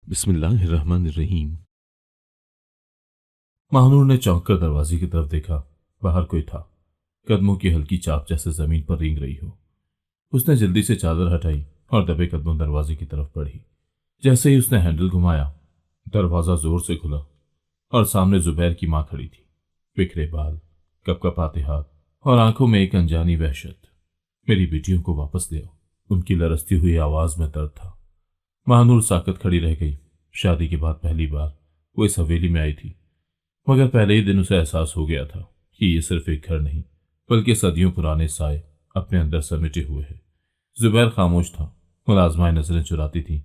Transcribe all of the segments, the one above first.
बिस्मिल्लाहिर्रहमानिर्रहीम। महानूर ने चौंक कर दरवाजे की तरफ देखा। बाहर कोई था। कदमों की हल्की चाप जैसे जमीन पर रेंग रही हो। उसने जल्दी से चादर हटाई और दबे कदमों दरवाजे की तरफ बढ़ी। जैसे ही उसने हैंडल घुमाया, दरवाजा जोर से खुला और सामने जुबैर की मां खड़ी थी। बिखरे बाल, कपकपाते हाथ और आंखों में एक अनजानी वहशत। मेरी बेटियों को वापस ले आओ, उनकी लरसती हुई आवाज में दर्द था। महानूर साकत खड़ी रह गई। शादी के बाद पहली बार वो इस हवेली में आई थी, मगर पहले ही दिन उसे एहसास हो गया था कि ये सिर्फ एक घर नहीं, बल्कि सदियों पुराने साए अपने अंदर समेटे हुए है। जुबैर खामोश था, मुलाजमाएं नजरें चुराती थी,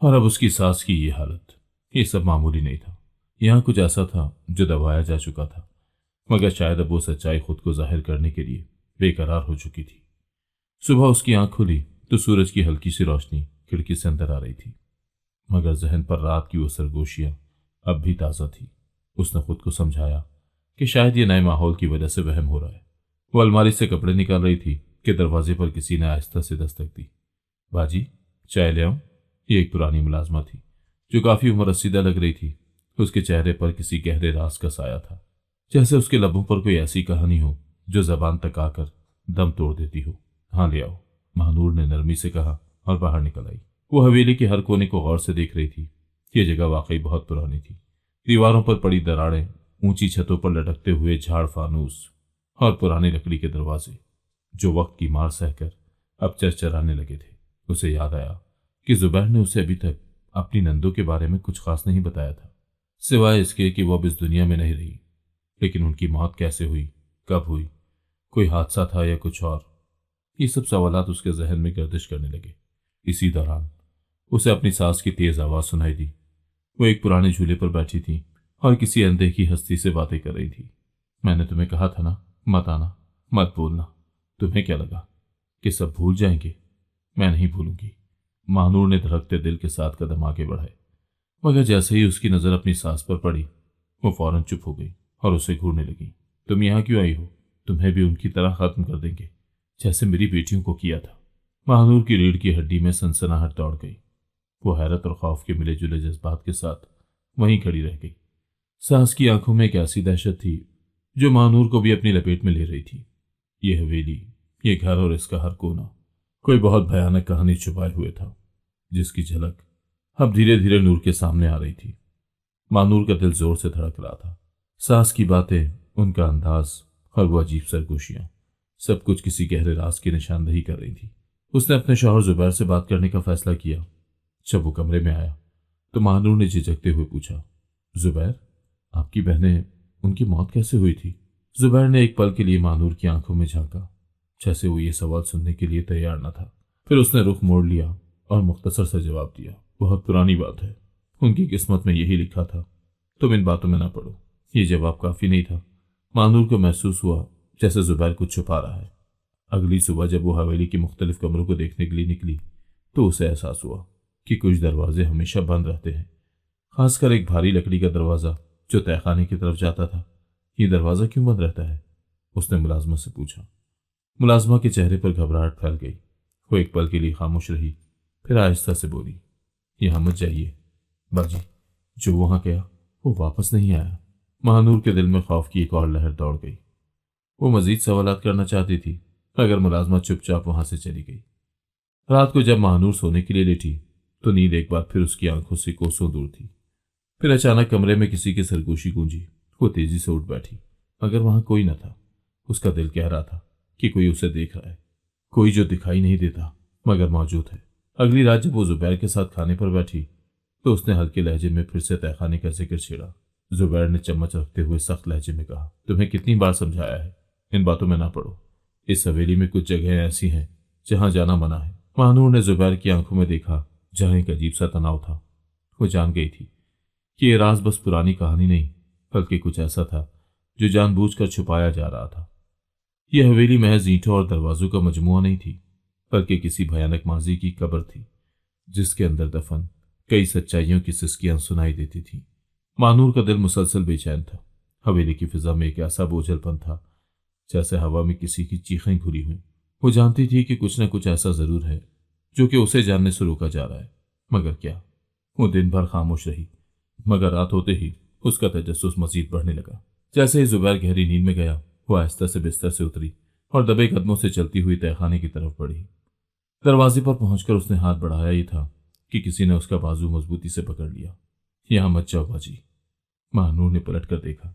और अब उसकी सास की ये हालत। ये सब मामूली नहीं था। यहाँ कुछ ऐसा था जो दबाया जा चुका था, मगर शायद अब वो सच्चाई खुद को जाहिर करने के लिए बेकरार हो चुकी थी। सुबह उसकी आंख खुली तो सूरज की हल्की सी रोशनी खिड़की से अंदर आ रही थी, मगर जहन पर रात की वो सरगोशियां अब भी ताज़ा थी। उसने खुद को समझाया कि शायद ये नए माहौल की वजह से वहम हो रहा है। वो अलमारी से कपड़े निकाल रही थी कि दरवाजे पर किसी ने आहिस्ता से दस्तक दी। बाजी, चाय ले आऊं? ये एक पुरानी मुलाजमा थी जो काफी उम्र रसीदा लग रही थी। उसके चेहरे पर किसी गहरे राज का साया था, जैसे उसके लबों पर कोई ऐसी कहानी हो जो जबान तक आकर दम तोड़ देती हो। हाँ, ले आओ, महानूर ने नरमी से कहा और बाहर निकल आई। वो हवेली के हर कोने को गौर से देख रही थी। ये जगह वाकई बहुत पुरानी थी। दीवारों पर पड़ी दरारें, ऊंची छतों पर लटकते हुए झाड़ फानूस और पुरानी लकड़ी के दरवाजे जो वक्त की मार सहकर अब चरचराने लगे थे। उसे याद आया कि जुबैर ने उसे अभी तक अपनी नंदों के बारे में कुछ खास नहीं बताया था, सिवाय इसके कि वो अब इस दुनिया में नहीं रही। लेकिन उनकी मौत कैसे हुई, कब हुई, कोई हादसा था या कुछ और? ये सब सवालात उसके जहन में गर्दिश करने लगे। इसी दौरान उसे अपनी सास की तेज आवाज सुनाई दी। वो एक पुराने झूले पर बैठी थी और किसी अनदेखी हस्ती से बातें कर रही थी। मैंने तुम्हें कहा था ना, मत आना, मत बोलना। तुम्हें क्या लगा कि सब भूल जाएंगे? मैं नहीं भूलूंगी। महानूर ने धड़कते दिल के साथ कदम आगे बढ़ाए, मगर जैसे ही उसकी नजर अपनी सास पर पड़ी, वो फौरन चुप हो गई और उसे घूरने लगी। तुम यहाँ क्यों आई हो? तुम्हें भी उनकी तरह खत्म कर देंगे, जैसे मेरी बेटियों को किया था। महानूर की रीढ़ की हड्डी में सनसनाहट दौड़ गई। वो हैरत और खौफ के मिले जुले जज्बात के साथ वहीं खड़ी रह गई। सास की आंखों में एक ऐसी दहशत थी जो महानूर को भी अपनी लपेट में ले रही थी। ये हवेली, ये घर और इसका हर कोना कोई बहुत भयानक कहानी छुपाए हुए था, जिसकी झलक अब धीरे धीरे नूर के सामने आ रही थी। महानूर का दिल जोर से धड़क रहा था। सास की बातें, उनका अंदाज और वो अजीब सरगोशियां, सब कुछ किसी गहरे राज की निशानदेही कर रही थी। उसने अपने शौहर जुबैर से बात करने का फैसला किया। जब वो कमरे में आया तो महानूर ने झिझकते हुए पूछा, जुबैर, आपकी बहनें, उनकी मौत कैसे हुई थी? जुबैर ने एक पल के लिए महानूर की आंखों में झांका, जैसे वो ये सवाल सुनने के लिए तैयार न था। फिर उसने रुख मोड़ लिया और मुख्तसर से जवाब दिया, बहुत पुरानी बात है, उनकी किस्मत में यही लिखा था, तुम इन बातों में ना पड़ो। ये जवाब काफी नहीं था। महानूर को महसूस हुआ जैसे जुबैर कुछ छुपा रहा है। अगली सुबह जब वो हवेली के मुख्तलिफ कमरों को देखने के लिए निकली तो उसे एहसास हुआ कि कुछ दरवाजे हमेशा बंद रहते हैं, खासकर एक भारी लकड़ी का दरवाजा जो तहखाने की तरफ जाता था। ये दरवाजा क्यों बंद रहता है? उसने मुलाजमा से पूछा। मुलाजमा के चेहरे पर घबराहट फैल गई। वो एक पल के लिए खामोश रही, फिर आहिस्ता से बोली, यहां मत जाइए बाजी, जो वहां गया वो वापस नहीं आया। महानूर के दिल में खौफ की एक और लहर दौड़ गई। वो मजीद सवालात करना चाहती थी, मगर मुलाजमा चुपचाप वहां से चली गई। रात को जब महानूर सोने के लिए लेटी तो नींद एक बार फिर उसकी आंखों से कोसों दूर थी। फिर अचानक कमरे में किसी की सरगोशी गूंजी। वो तेजी से उठ बैठी, मगर वहां कोई न था। उसका दिल कह रहा था कि कोई उसे देख रहा है, कोई जो दिखाई नहीं देता मगर मौजूद है। अगली रात जब वो जुबैर के साथ खाने पर बैठी तो उसने हल्के लहजे में फिर से तहखाने का जिक्र छेड़ा। जुबैर ने चम्मच रखते हुए सख्त लहजे में कहा, तुम्हें कितनी बार समझाया है, इन बातों में ना पड़ो। इस हवेली में कुछ जगह ऐसी हैं जहां जाना मना है। महानूर ने जुबैर की आंखों में देखा, जहां एक अजीब सा तनाव था। वो जान गई थी कि ये राज बस पुरानी कहानी नहीं, बल्कि कुछ ऐसा था जो जानबूझकर छुपाया जा रहा था। यह हवेली महज ईंटों और दरवाजों का मजमुआ नहीं थी, बल्कि किसी भयानक माजी की कब्र थी, जिसके अंदर दफन कई सच्चाइयों की सिसकियां सुनाई देती थी। महानूर का दिल मुसलसल बेचैन था। हवेली की फिजा में एक ऐसा बोझलपन था जैसे हवा में किसी की चीखें घुली हुई। वो जानती थी कि कुछ न कुछ ऐसा जरूर है जो कि उसे जानने से रोका जा रहा है, मगर क्या? वो दिन भर खामोश रही, मगर रात होते ही उसका तजस्सुस मजीद बढ़ने लगा। जैसे ही जुबैर गहरी नींद में गया, वो आहिस्ता से बिस्तर से उतरी और दबे कदमों से चलती हुई तहखाने की तरफ बढ़ी। दरवाजे पर पहुंचकर उसने हाथ बढ़ाया ही था कि किसी ने उसका बाजू मजबूती से पकड़ लिया। यहां मत जाओ बाजी। महानूर ने पलट कर देखा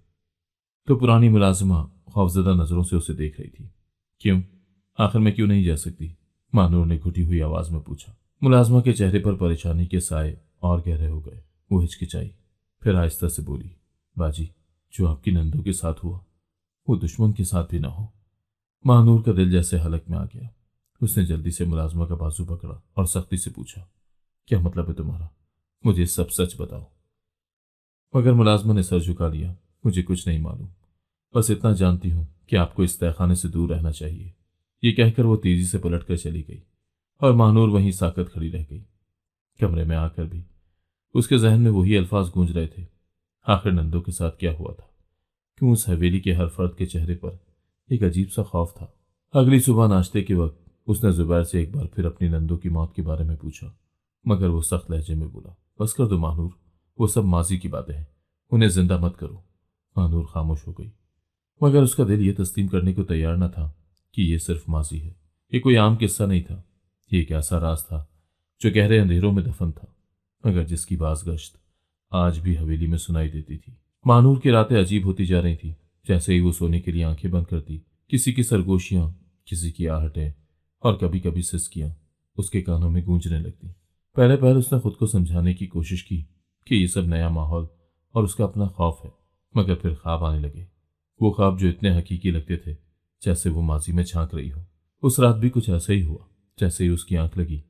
तो पुरानी मुलाजिमा खौफजदा नजरों से उसे देख रही थी। क्यों? आखिर में क्यों नहीं जा सकती? महानूर ने घुटी हुई आवाज में पूछा। मुलाजिमा के चेहरे पर परेशानी के साए और गहरे हो गए। वो हिचकिचाई, फिर आहिस्ता से बोली, बाजी, जो आपकी नंदों के साथ हुआ वो दुश्मन के साथ भी ना हो। महानूर का दिल जैसे हलक में आ गया। उसने जल्दी से मुलाजिमा का बाजू पकड़ा और सख्ती से पूछा, क्या मतलब है तुम्हारा? मुझे सब सच बताओ। मगर मुलाजिमा ने सर झुका लिया। मुझे कुछ नहीं मालूम, बस इतना जानती हूं कि आपको इस तहखाने से दूर रहना चाहिए। ये कहकर वो तेजी से पलट कर चली गई और महानूर वहीं साकत खड़ी रह गई। कमरे में आकर भी उसके जहन में वही अल्फाज गूंज रहे थे। आखिर नंदों के साथ क्या हुआ था? क्यों उस हवेली के हर फर्द के चेहरे पर एक अजीब सा खौफ था? अगली सुबह नाश्ते के वक्त उसने जुबैर से एक बार फिर अपनी नंदों की मौत के बारे में पूछा, मगर वो सख्त लहजे में बोला, बस कर दो महानूर, वो सब माजी की बातें हैं, उन्हें जिंदा मत करो। महानूर खामोश हो गई, मगर उसका दिल ये तस्लीम करने को तैयार न था कि ये सिर्फ माजी है। ये कोई आम किस्सा नहीं था। ये एक ऐसा राज था जो गहरे अंधेरों में दफन था, मगर जिसकी बाज़गश्त आज भी हवेली में सुनाई देती थी। महानूर की रातें अजीब होती जा रही थी। जैसे ही वो सोने के लिए आंखें बंद करती, किसी की सरगोशियां, किसी की आहटें और कभी कभी सिसकियां उसके कानों में गूंजने लगती। पहले पहले उसने खुद को समझाने की कोशिश की कि ये सब नया माहौल और उसका अपना खौफ है, मगर फिर ख्वाब आने लगे। वो ख्वाब जो इतने हकीकी लगते थे जैसे वो माजी में झांक रही हो। उस रात भी कुछ ऐसा ही हुआ। जैसे ही उसकी आंख लगी,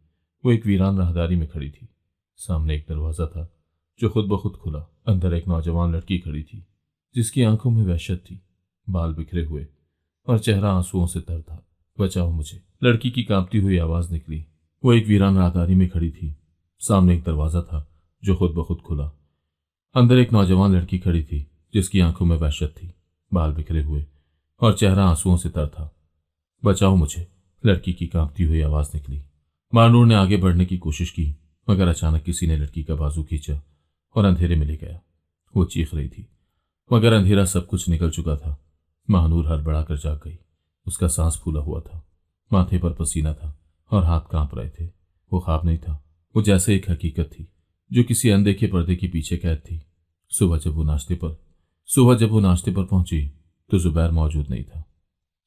वो एक वीरान राहदारी में खड़ी थी। सामने एक दरवाजा था जो खुद ब खुद खुला। अंदर एक नौजवान लड़की खड़ी थी जिसकी आंखों में वहशत थी, बाल बिखरे हुए और चेहरा आंसुओं से तर था। बचाओ मुझे, लड़की की कांपती हुई आवाज निकली। वो एक वीरान राहदारी में खड़ी थी। सामने एक दरवाजा था जो खुद ब खुद खुला। अंदर एक नौजवान लड़की खड़ी थी जिसकी आंखों में वहशत थी, बाल बिखरे हुए और चेहरा आंसुओं से तर था। बचाओ मुझे, लड़की की कांपती हुई आवाज निकली। महानूर ने आगे बढ़ने की कोशिश की, मगर अचानक किसी ने लड़की का बाजू खींचा और अंधेरे में ले गया। वो चीख रही थी, मगर अंधेरा सब कुछ निकल चुका था। महानूर हड़बड़ा कर जाग गई। उसका सांस फूला हुआ था, माथे पर पसीना था और हाथ कांप रहे थे। वो ख्वाब नहीं था, वो जैसे एक हकीकत थी जो किसी अनदेखे पर्दे के पीछे कैद थी। सुबह जब वो नाश्ते पर पहुंची तो जुबैर मौजूद नहीं था।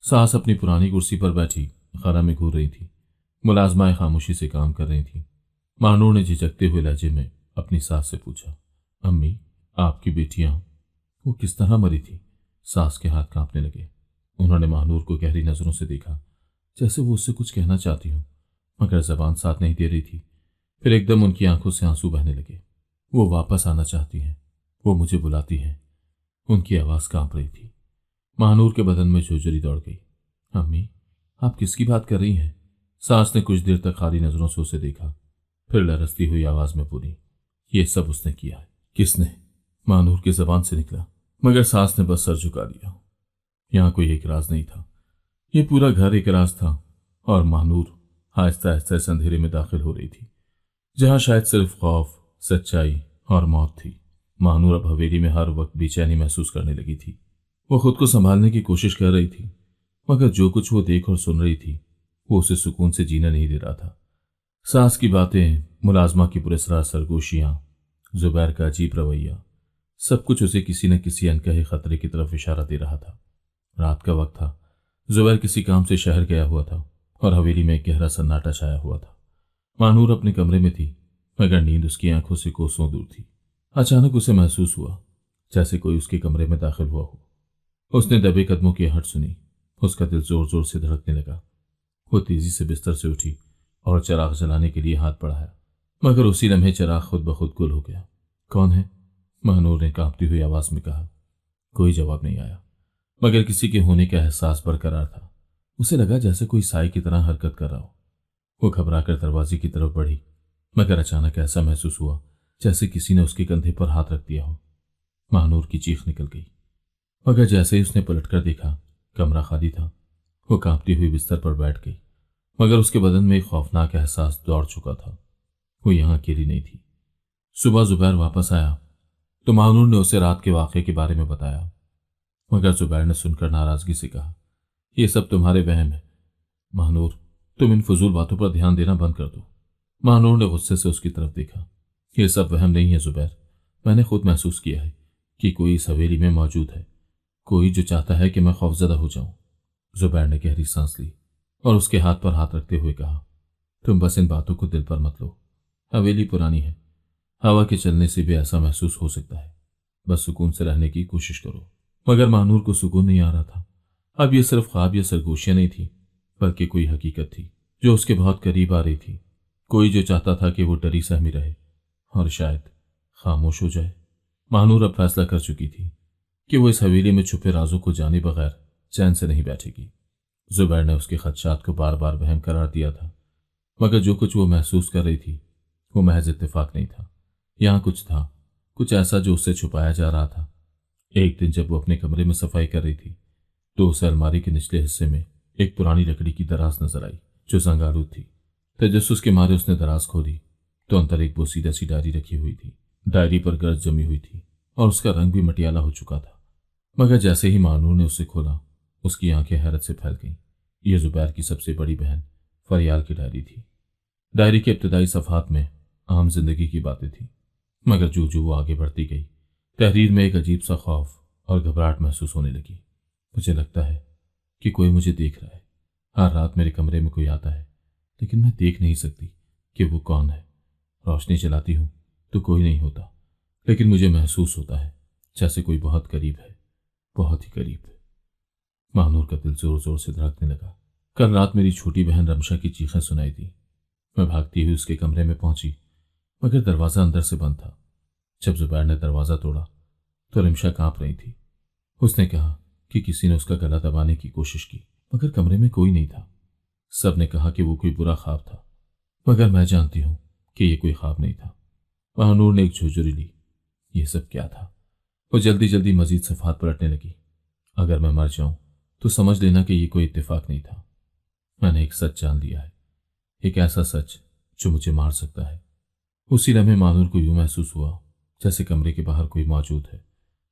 सास अपनी पुरानी कुर्सी पर बैठी खाना में घूर रही थी। मुलाजमाएं खामोशी से काम कर रही थी। महानूर ने झिझकते हुए लहजे में अपनी सास से पूछा, अम्मी, आपकी बेटियां वो किस तरह मरी थी? सास के हाथ कांपने लगे। उन्होंने महानूर को गहरी नजरों से देखा, जैसे वो उससे कुछ कहना चाहती हो, मगर जबान साथ नहीं दे रही थी। फिर एकदम उनकी आंखों से आंसू बहने लगे। वो वापस आना चाहती हैं, वो मुझे बुलाती हैं। उनकी आवाज कांप रही थी। महानूर के बदन में झुरझुरी दौड़ गई। अम्मी, आप किसकी बात कर रही हैं? सास ने कुछ देर तक खाली नजरों से उसे देखा, फिर लरसती हुई आवाज में बोली, ये सब उसने किया है। किसने? महानूर की जबान से निकला, मगर सास ने बस सर झुका लिया। यहां कोई एक राज नहीं था, ये पूरा घर एक राज था। और महानूर आहिस्ता आहिस्ता इस अंधेरे में दाखिल हो रही थी जहां शायद सिर्फ खौफ, सच्चाई और मौत थी। महानूर अब हवेली में हर वक्त बेचैनी महसूस करने लगी थी। वो खुद को संभालने की कोशिश कर रही थी, मगर जो कुछ वो देख और सुन रही थी वो उसे सुकून से जीना नहीं दे रहा था। सास की बातें, मुलाजमा की पुरस्कार सरगोशियां, जुबैर का अजीब रवैया, सब कुछ उसे किसी न किसी अनकहे खतरे की तरफ इशारा दे रहा था। रात का वक्त था। जुबैर किसी काम से शहर गया हुआ था और हवेली में एक गहरा सन्नाटा छाया हुआ था। महानूर अपने कमरे में थी, मगर नींद उसकी आंखों से कोसों दूर थी। अचानक उसे महसूस हुआ जैसे कोई उसके कमरे में दाखिल हुआ हो। उसने दबे कदमों की आहट सुनी। उसका दिल जोर जोर से धड़कने लगा। वो तेजी से बिस्तर से उठी और चिराग जलाने के लिए हाथ बढ़ाया, मगर उसी लम्हे चिराग खुद ब खुद गुल हो गया। कौन है? महानूर ने कांपती हुई आवाज में कहा। कोई जवाब नहीं आया, मगर किसी के होने का एहसास बरकरार था। उसे लगा जैसे कोई साई की तरह हरकत कर रहा हो। वो घबराकर दरवाजे की तरफ बढ़ी, मगर अचानक ऐसा महसूस हुआ जैसे किसी ने उसके कंधे पर हाथ रख दिया हो। महानूर की चीख निकल गई, मगर जैसे ही उसने पलटकर देखा, कमरा खाली था। वो कांपती हुई बिस्तर पर बैठ गई, मगर उसके बदन में एक खौफनाक एहसास दौड़ चुका था। वो यहां अकेली नहीं थी। सुबह जुबैर वापस आया तो महानूर ने उसे रात के वाक़े के बारे में बताया, मगर जुबैर ने सुनकर नाराजगी से कहा, यह सब तुम्हारे वहम है महानूर, तुम इन फजूल बातों पर ध्यान देना बंद कर दो। महानूर ने गुस्से से उसकी तरफ देखा। यह सब वहम नहीं है जुबैर, मैंने खुद महसूस किया है कि कोई इस हवेली में मौजूद है, कोई जो चाहता है कि मैं खौफजदा हो जाऊं। जुबैर ने गहरी सांस ली और उसके हाथ पर हाथ रखते हुए कहा, तुम बस इन बातों को दिल पर मत लो। हवेली पुरानी है, हवा के चलने से भी ऐसा महसूस हो सकता है। बस सुकून से रहने की कोशिश करो। मगर महानूर को सुकून नहीं आ रहा था। अब यह सिर्फ ख्वाब या सरगोशियां नहीं थी, बल्कि कोई हकीकत थी जो उसके बहुत करीब आ रही थी। कोई जो चाहता था कि वो डरी सहमी रहे और शायद खामोश हो जाए। महानूर अब फैसला कर चुकी थी कि वो इस हवेली में छुपे राजों को जाने बगैर चैन से नहीं बैठेगी। जुबैर ने उसके खदशात को बार बार वहम करार दिया था, मगर जो कुछ वो महसूस कर रही थी वो महज इत्तेफाक नहीं था। यहाँ कुछ था, कुछ ऐसा जो उससे छुपाया जा रहा था। एक दिन जब वो अपने कमरे में सफाई कर रही थी तो उसे अलमारी के निचले हिस्से में एक पुरानी लकड़ी की दराज नजर आई जो जंगालूद थी। तजस्सुस के मारे उसने दराज खोली तो अंदर एक बोसीदा सी डायरी रखी हुई थी। डायरी पर गर्द जमी हुई थी और उसका रंग भी मटियाला हो चुका था। मगर जैसे ही महानूर ने उसे खोला, उसकी आंखें हैरत से फैल गईं। यह जुबैर की सबसे बड़ी बहन फरियाल की डायरी थी। डायरी के इब्तदाई सफ़हात में आम जिंदगी की बातें थी, मगर जो जो वो आगे बढ़ती गई, तहरीर में एक अजीब सा खौफ और घबराहट महसूस होने लगी। मुझे लगता है कि कोई मुझे देख रहा है। हर रात मेरे कमरे में कोई आता है, लेकिन मैं देख नहीं सकती कि वो कौन है। रोशनी जलाती हूँ तो कोई नहीं होता, लेकिन मुझे महसूस होता है जैसे कोई बहुत करीब है, बहुत ही करीब। महानूर का दिल जोर जोर से धड़कने लगा। कल रात मेरी छोटी बहन रमशा की चीखें सुनाई दी। मैं भागती हुई उसके कमरे में पहुंची, मगर दरवाज़ा अंदर से बंद था। जब जुबैर ने दरवाज़ा तोड़ा तो रमशा कांप रही थी। उसने कहा कि किसी ने उसका गला दबाने की कोशिश की, मगर कमरे में कोई नहीं था। सब ने कहा कि वो कोई बुरा ख्वाब था, मगर मैं जानती हूं कि ये कोई ख्वाब नहीं था। महानूर ने एक झुरझुरी ली। ये सब क्या था? वो जल्दी जल्दी मजीद सफ़ात पलटने लगी। अगर मैं मर जाऊं तो समझ लेना कि ये कोई इत्तेफाक नहीं था। मैंने एक सच जान लिया है, एक ऐसा सच जो मुझे मार सकता है। उसी लम्हे महानूर को यूं महसूस हुआ जैसे कमरे के बाहर कोई मौजूद है।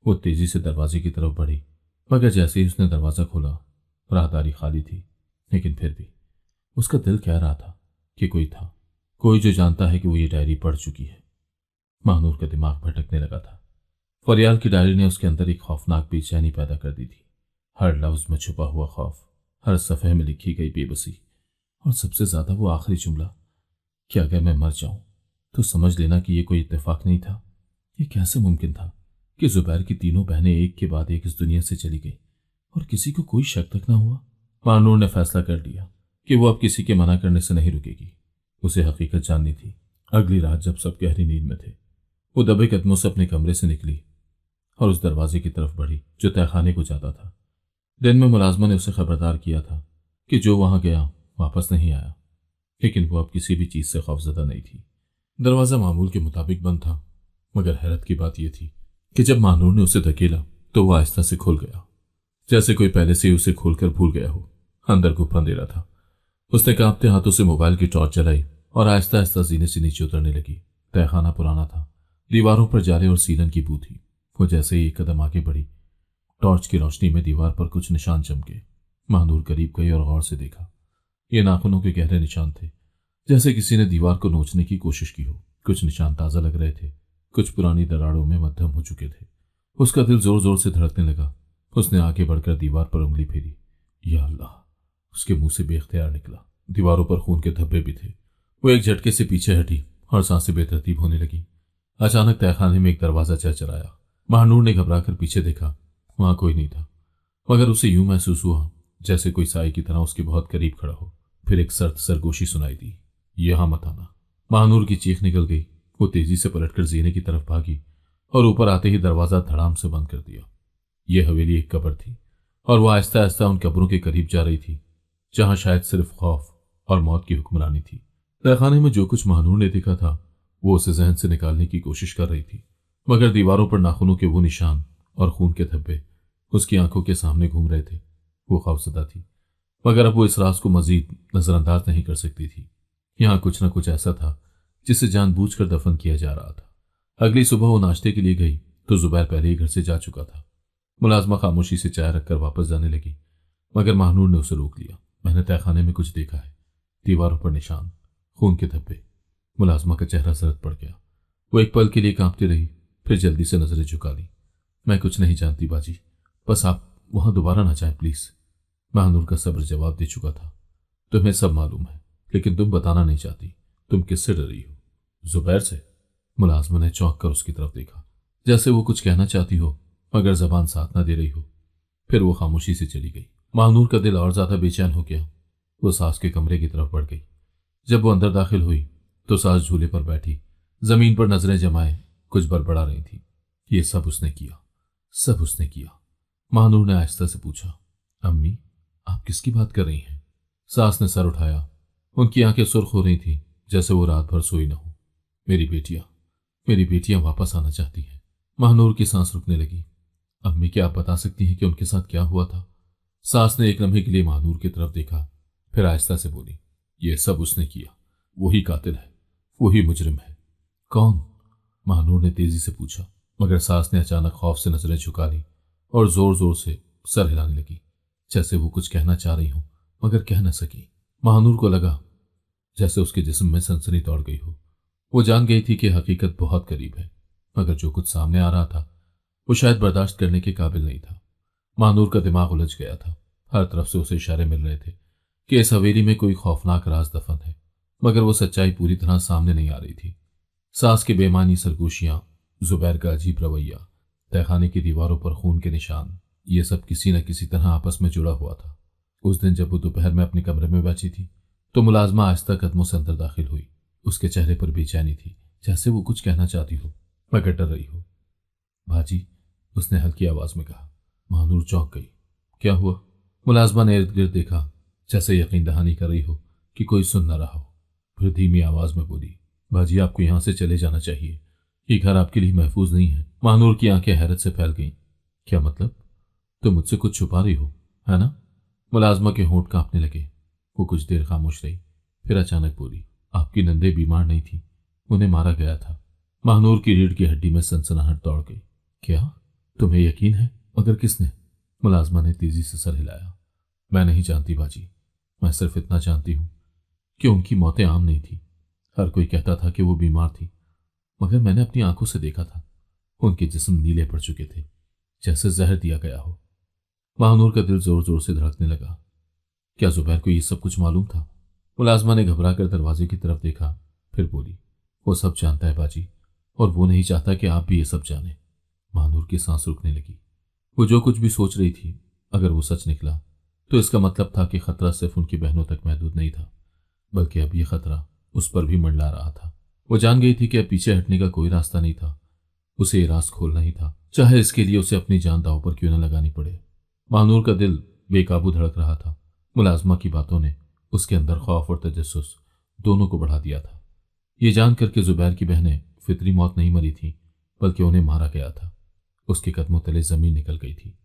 वो तेजी से दरवाजे की तरफ बढ़ी, मगर जैसे ही उसने दरवाज़ा खोला, राहदारी खाली थी। लेकिन फिर भी उसका दिल कह रहा था कि कोई था, कोई जो जानता है कि वो ये डायरी पढ़ चुकी है। महानूर का दिमाग भटकने लगा था। फरियाल की डायरी ने उसके अंदर एक खौफनाक बेचैनी पैदा कर दी थी। हर लफ्ज में छुपा हुआ खौफ, हर सफ़े में लिखी गई बेबसी, और सबसे ज्यादा वो आखिरी जुमला कि अगर मैं मर जाऊं तो समझ लेना कि ये कोई इत्तेफाक नहीं था। ये कैसे मुमकिन था कि जुबैर की तीनों बहनें एक के बाद एक इस दुनिया से चली गई और किसी को कोई शक तक ना हुआ। महानूर ने फैसला कर लिया कि वो अब किसी के मना करने से नहीं रुकेगी। उसे हकीकत जाननी थी। अगली रात जब सब गहरी नींद में थे, वो दबे कदमों से अपने कमरे से निकली और उस दरवाजे की तरफ बढ़ी जो तहखाने को जाता था। दिन में मुलाजमा ने उसे खबरदार किया था कि जो वहां गया वापस नहीं आया, लेकिन वो अब किसी भी चीज से खौफजदा नहीं थी। दरवाजा मामूल के मुताबिक बंद था, मगर हैरत की बात यह थी कि जब महानूर ने उसे धकेला तो वह आहिस्ता से खुल गया, जैसे कोई पहले से ही उसे खोलकर भूल गया हो। अंदर गुफा अंधेरा था। उसने कांपते हाथों से मोबाइल की टॉर्च जलाई और आहिस्ता आहिस्ता जीने से नीचे उतरने लगी। तहखाना पुराना था, दीवारों पर जाले और सीलन की बू थी। वो जैसे ही एक कदम आगे बढ़ी, टॉर्च की रोशनी में दीवार पर कुछ निशान चमके। महानूर करीब गई और गौर से देखा। ये नाखूनों के गहरे निशान थे, जैसे किसी ने दीवार को नोचने की कोशिश की हो। कुछ निशान ताज़ा लग रहे थे, कुछ पुरानी दरारों में मध्यम हो चुके थे। उसका दिल जोर जोर से धड़कने लगा। उसने आगे बढ़कर दीवार पर उंगली फेरी। या अल्लाह! उसके मुंह से बेख्तियार निकला। दीवारों पर खून के धब्बे भी थे। वो एक झटके से पीछे हटी और सांसें बेतरतीब होने लगी। अचानक तहखाने में एक दरवाजा चरचराया। महानूर ने घबराकर पीछे देखा। वहां कोई नहीं था, मगर उसे यूं महसूस हुआ जैसे कोई साई की तरह उसके बहुत करीब खड़ा हो। फिर एक सर्द सरगोशी सुनाई दी, यहां मत आना। महानूर की चीख निकल गई। वो तेजी से पलटकर जीने की तरफ भागी और ऊपर आते ही दरवाजा धड़ाम से बंद कर दिया। यह हवेली एक कब्र थी और वह आहिस्ता आहिस्ता उन कब्रों के करीब जा रही थी जहां शायद सिर्फ खौफ और मौत की हुक्मरानी थी। तहखाने में जो कुछ महानूर ने देखा था वो उसे जहन से निकालने की कोशिश कर रही थी, मगर दीवारों पर नाखूनों के वो निशान और खून के धब्बे उसकी आंखों के सामने घूम रहे थे। वो खौफजदा थी, मगर अब वो इस राज को मजीद नजरअंदाज नहीं कर सकती थी। यहाँ कुछ न कुछ ऐसा था जिसे जानबूझकर दफन किया जा रहा था। अगली सुबह वो नाश्ते के लिए गई तो जुबैर पहले ही घर से जा चुका था। मुलाजमा खामोशी से चाय रखकर वापस जाने लगी, मगर महानूर ने उसे रोक लिया। मैंने तहखाने में कुछ देखा है, दीवारों पर निशान, खून के धब्बे। मुलाजमा का चेहरा सरद पड़ गया। वो एक पल के लिए कांपती रही, फिर जल्दी से नजरें झुका ली। मैं कुछ नहीं जानती बाजी, बस आप वहां दोबारा ना जाए प्लीज। महानूर का सब्र जवाब दे चुका था। तुम्हें सब मालूम है, लेकिन तुम बताना नहीं चाहती। तुम किससे डर रही हो? जुबैर से। मुलाजमा ने चौंक कर उसकी तरफ देखा, जैसे वो कुछ कहना चाहती हो मगर जबान साथ न दे रही हो। फिर वो खामोशी से चली गई। महानूर का दिल और ज्यादा बेचैन हो गया। वो सास के कमरे की तरफ बढ़ गई। जब वो अंदर दाखिल हुई तो सास झूले पर बैठी जमीन पर नजरें जमाए कुछ बड़बड़ा रही थी। ये सब उसने किया, सब उसने किया। महानूर ने आहिस्ता से पूछा, अम्मी आप किसकी बात कर रही हैं? सास ने सर उठाया। उनकी आंखें सुर्ख हो रही थी, जैसे वो रात भर सोई न हो। मेरी बेटियां वापस आना चाहती हैं। महानूर की सांस रुकने लगी। अम्मी क्या आप बता सकती हैं कि उनके साथ क्या हुआ था? सास ने एक लम्हे के लिए महानूर की तरफ देखा, फिर आहिस्ता से बोली, ये सब उसने किया। वही कातिल है, वही मुजरिम है। कौन? महानूर ने तेजी से पूछा, मगर सास ने अचानक खौफ से नजरें झुका ली और जोर जोर से सर हिलाने लगी, जैसे वो कुछ कहना चाह रही हो मगर कह न सकी। महानूर को लगा जैसे उसके जिस्म में सनसनी दौड़ गई हो। वो जान गई थी कि हकीकत बहुत करीब है, मगर जो कुछ सामने आ रहा था वो शायद बर्दाश्त करने के काबिल नहीं था। महानूर का दिमाग उलझ गया था। हर तरफ से उसे इशारे मिल रहे थे कि इस हवेली में कोई खौफनाक राज दफन है, मगर वो सच्चाई पूरी तरह सामने नहीं आ रही थी। सास की बेमानी सरगोशियां, जुबैर का अजीब रवैया, तहखाने की दीवारों पर खून के निशान, ये सब किसी न किसी तरह आपस में जुड़ा हुआ था। उस दिन जब वो दोपहर में अपने कमरे में बैठी थी तो मुलाजमा आहिस्ता कदमों से अंदर दाखिल हुई। उसके चेहरे पर बेचैनी थी, जैसे वो कुछ कहना चाहती हो मगर डर रही हो। भाजी, उसने हल्की आवाज में कहा। महानूर चौंक गई। क्या हुआ? मुलाजमा ने इर्द गिर्द देखा, जैसे यकीन दहानी कर रही हो कि कोई सुन न रहा हो। फिर धीमी आवाज में बोली, भाजी आपको यहां से चले जाना चाहिए, ये घर आपके लिए महफूज नहीं है। महानूर की आंखें हैरत से फैल गईं। क्या मतलब? तुम मुझसे कुछ छुपा रही हो, है ना? मुलाजमा के होंठ कांपने लगे। वो कुछ देर खामोश रही, फिर अचानक बोली, आपकी नंदे बीमार नहीं थी, उन्हें मारा गया था। महानूर की रीढ़ की हड्डी में सनसनाहट दौड़ गई। क्या? तुम्हें यकीन है? मगर किसने? मुलाजमा ने तेजी से सर हिलाया। मैं नहीं जानती बाजी, मैं सिर्फ इतना जानती हूं कि उनकी मौतें आम नहीं थी। हर कोई कहता था कि वो बीमार थी, मगर मैंने अपनी आंखों से देखा था, उनके जिस्म नीले पड़ चुके थे, जैसे जहर दिया गया हो। महानूर का दिल जोर जोर से धड़कने लगा। क्या जुबैर को ये सब कुछ मालूम था? मुलाजमा ने घबराकर दरवाजे की तरफ देखा, फिर बोली, वो सब जानता है बाजी, और वो नहीं चाहता कि आप भी ये सब जाने। महानूर की सांस रुकने लगी। वो जो कुछ भी सोच रही थी, अगर वो सच निकला तो इसका मतलब था कि खतरा सिर्फ उनकी बहनों तक महदूद नहीं था, बल्कि अब ये खतरा उस पर भी मंडला रहा था। वो जान गई थी कि अब पीछे हटने का कोई रास्ता नहीं था। उसे ये राज खोलना ही था, चाहे इसके लिए उसे अपनी जान दांव पर क्यों न लगानी पड़े। महानूर का दिल बेकाबू धड़क रहा था। मुलाजमा की बातों ने उसके अंदर खौफ और तजस्सुस दोनों को बढ़ा दिया था। ये जानकर के जुबैर की बहनें फितरी मौत नहीं मरी थी, बल्कि उन्हें मारा गया था। उसके कदमों तले जमीन निकल गई थी।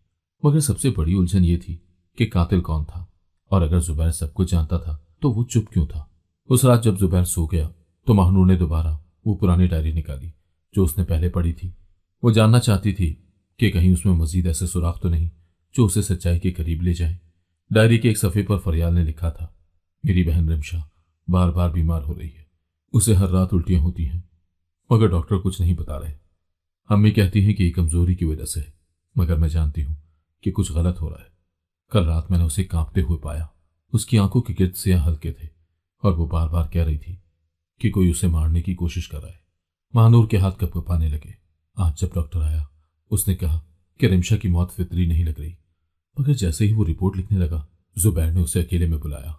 मगर सबसे बड़ी उलझन ये थी कि कातिल कौन था, और अगर जुबैर सब कुछ जानता था तो वो चुप क्यों था? उस रात जब जुबैर सो गया तो महानूर ने दोबारा वो पुरानी डायरी निकाली जो उसने पहले पढ़ी थी। वो जानना चाहती थी कि कहीं उसमें मजीद ऐसे सुराख तो नहीं जो उसे सच्चाई के करीब ले जाए। डायरी के एक सफ़े पर फरियाल ने लिखा था, मेरी बहन रिमशा बार बार बीमार हो रही है, उसे हर रात उल्टियां होती हैं, मगर डॉक्टर कुछ नहीं बता रहे। अम्मी कहती हैं कि ये कमजोरी की वजह से है, मगर मैं जानती हूं कि कुछ गलत हो रहा है। कल रात मैंने उसे कांपते हुए पाया। उसकी आंखों के गिर्द सियाह हल्के थे और वो बार बार कह रही थी कि कोई उसे मारने की कोशिश कर रहा है। महानूर के हाथ कपकपाने लगे। आज जब डॉक्टर आया उसने कहा कि रिमशा की मौत फितरी नहीं लग रही, मगर जैसे ही वो रिपोर्ट लिखने लगा जुबैर ने उसे अकेले में बुलाया,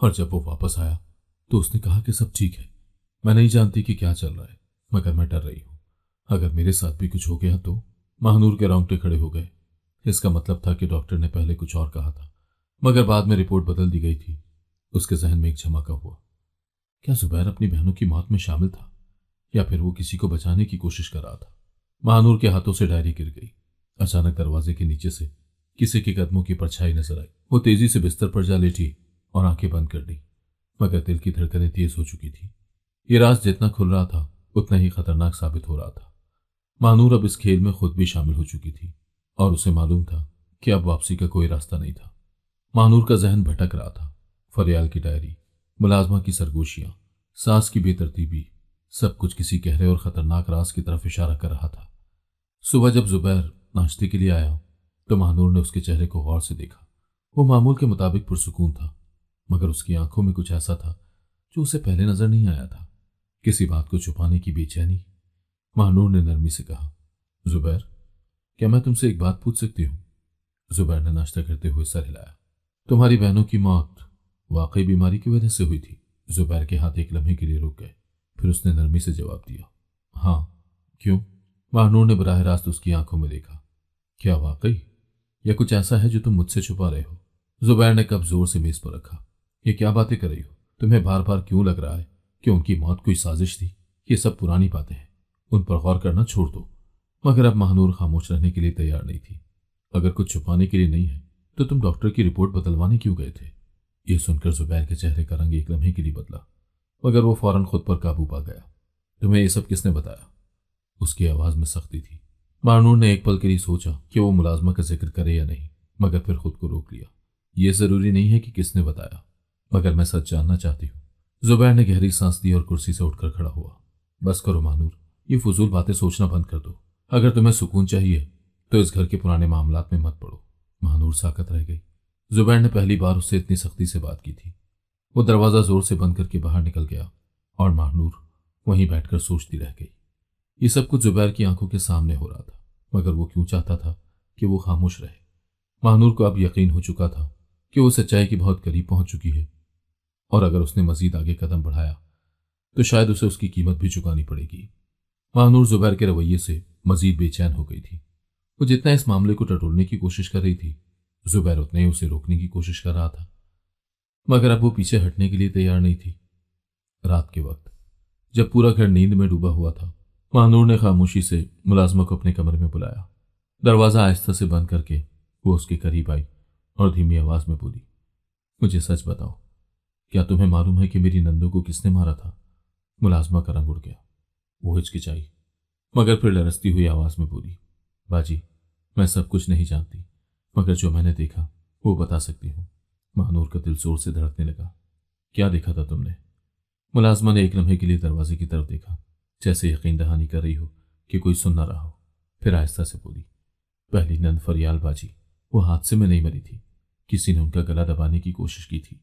और जब वो वापस आया तो उसने कहा कि सब ठीक है। मैं नहीं जानती कि क्या चल रहा है, मगर मैं डर रही हूं, अगर मेरे साथ भी कुछ हो गया तो। महानूर के रोंगटे खड़े हो गए। इसका मतलब था कि डॉक्टर ने पहले कुछ और कहा था, मगर बाद में रिपोर्ट बदल दी गई थी। उसके जहन में एक झमाका हुआ। क्या जुबैर अपनी बहनों की मौत में शामिल था, या फिर वो किसी को बचाने की कोशिश कर रहा था? महानूर के हाथों से डायरी गिर गई। अचानक दरवाजे के नीचे से किसी के कदमों की परछाई नजर आई। वो तेजी से बिस्तर पर जा लेटी और आंखें बंद कर ली, मगर दिल की धड़कनें तेज हो चुकी थी। ये राज जितना खुल रहा था उतना ही खतरनाक साबित हो रहा था। महानूर अब इस खेल में खुद भी शामिल हो चुकी थी और उसे मालूम था कि अब वापसी का कोई रास्ता नहीं था। महानूर का जहन भटक रहा था। फरियाल की डायरी, मुलाजमा की सरगोशियां, सांस की बेतरतीबी, सब कुछ किसी गहरे और खतरनाक राज की तरफ इशारा कर रहा था। सुबह जब जुबैर नाश्ते के लिए आया तो महानूर ने उसके चेहरे को गौर से देखा। वो मामूल के मुताबिक पुरसुकून था, मगर उसकी आंखों में कुछ ऐसा था जो उसे पहले नजर नहीं आया था। किसी बात को छुपाने की बेचैनी। महानूर ने नरमी से कहा, जुबैर, क्या मैं तुमसे एक बात पूछ सकती हूँ? जुबैर ने नाश्ता करते हुए सर हिलाया। तुम्हारी बहनों की मौत वाकई बीमारी की वजह से हुई थी? जुबैर के हाथ एक लम्हे के लिए रुक गए, फिर उसने नरमी से जवाब दिया, हाँ। क्यों? महानूर ने बराह रास्त उसकी आंखों में देखा। क्या वाकई? या कुछ ऐसा है जो तुम मुझसे छुपा रहे हो? जुबैर ने कब जोर से मेज पर रखा। ये क्या बातें कर रही हो? तुम्हें बार बार क्यों लग रहा है कि उनकी मौत कोई साजिश थी? ये सब पुरानी बातें हैं, उन पर गौर करना छोड़ दो। मगर अब महानूर खामोश रहने के लिए तैयार नहीं थी। अगर कुछ छुपाने के लिए नहीं है तो तुम डॉक्टर की रिपोर्ट बदलवाने क्यों गए थे? यह सुनकर जुबैर के चेहरे का रंग एक लम्हे के लिए बदला, मगर वो फौरन खुद पर काबू पा गया। तुम्हें यह सब किसने बताया? उसकी आवाज में सख्ती थी। महानूर ने एक पल के लिए सोचा कि वो मुलाजमा का जिक्र करे या नहीं, मगर फिर खुद को रोक लिया। यह जरूरी नहीं है कि किसने बताया, मगर मैं सच जानना चाहती हूँ। जुबैर ने गहरी सांस दी और कुर्सी से उठकर खड़ा हुआ। बस करो महानूर, ये फजूल बातें सोचना बंद कर दो। अगर तुम्हें सुकून चाहिए तो इस घर के पुराने मामलात में मत पड़ो। महानूर साकत रह गई। जुबैर ने पहली बार उससे इतनी सख्ती से बात की थी। वो दरवाजा जोर से बंद करके बाहर निकल गया और महानूर वहीं बैठकर सोचती रह गई। ये सब कुछ जुबैर की आंखों के सामने हो रहा था, मगर वो क्यों चाहता था कि वो खामोश रहे? महानूर को अब यकीन हो चुका था कि वो सच्चाई के बहुत करीब पहुंच चुकी है, और अगर उसने मजीद आगे कदम बढ़ाया तो शायद उसे उसकी कीमत भी चुकानी पड़ेगी। महानूर जुबैर के रवैये से मजीद बेचैन हो गई थी। वो जितना इस मामले को टटोलने की कोशिश कर रही थी, जुबैर उतना ही उसे रोकने की कोशिश कर रहा था, मगर अब वो पीछे हटने के लिए तैयार नहीं थी। रात के वक्त जब पूरा घर नींद में डूबा हुआ था, महानूर ने खामोशी से मुलाजमा को अपने कमरे में बुलाया। दरवाजा आहिस्ता से बंद करके वो उसके करीब आई और धीमी आवाज में बोली, मुझे सच बताओ, क्या तुम्हें मालूम है कि मेरी नंदू को किसने मारा था? मुलाजमा का रंग उड़ गया। वो हिचकिचाई, मगर फिर लरसती हुई आवाज में बोली, बाजी, मैं सब कुछ नहीं जानती, मगर जो मैंने देखा वो बता सकती हूँ। महानूर का दिल जोर से धड़कने लगा। क्या देखा था तुमने? मुलाजमा ने एक लम्हे के लिए दरवाजे की तरफ देखा, जैसे यकीन दहानी कर रही हो कि कोई सुन ना रहा हो। फिर आहिस्ता से बोली, पहली नंद फरियाल बाजी, वो हादसे में नहीं मरी थी। किसी ने उनका गला दबाने की कोशिश की थी।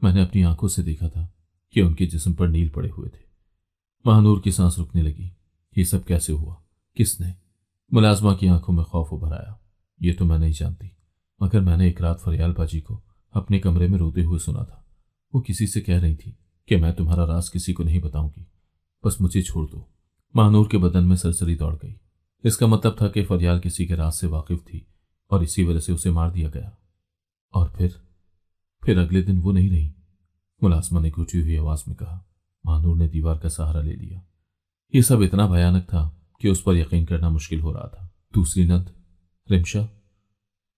मैंने अपनी आंखों से देखा था कि उनके जिस्म पर नील पड़े हुए थे। महानूर की सांस रुकने लगी। ये सब कैसे हुआ? किसने? मुलाजमा की आंखों में खौफ उभर आया। ये तो मैं नहीं जानती, मगर मैंने एक रात फरियाल बाजी को अपने कमरे में रोते हुए सुना था। वो किसी से कह रही थी कि मैं तुम्हारा राज किसी को नहीं बताऊंगी, बस मुझे छोड़ दो। महानूर के बदन में सरसरी दौड़ गई। इसका मतलब था कि फरियाल किसी के राज से वाकिफ थी और इसी वजह से उसे मार दिया गया। और फिर अगले दिन वो नहीं रही। मुलाजमा ने घुटी हुई आवाज में कहा। महानूर ने दीवार का सहारा ले लिया। यह सब इतना भयानक था कि उस पर यकीन करना मुश्किल हो रहा था। दूसरी नंद, रिमशा?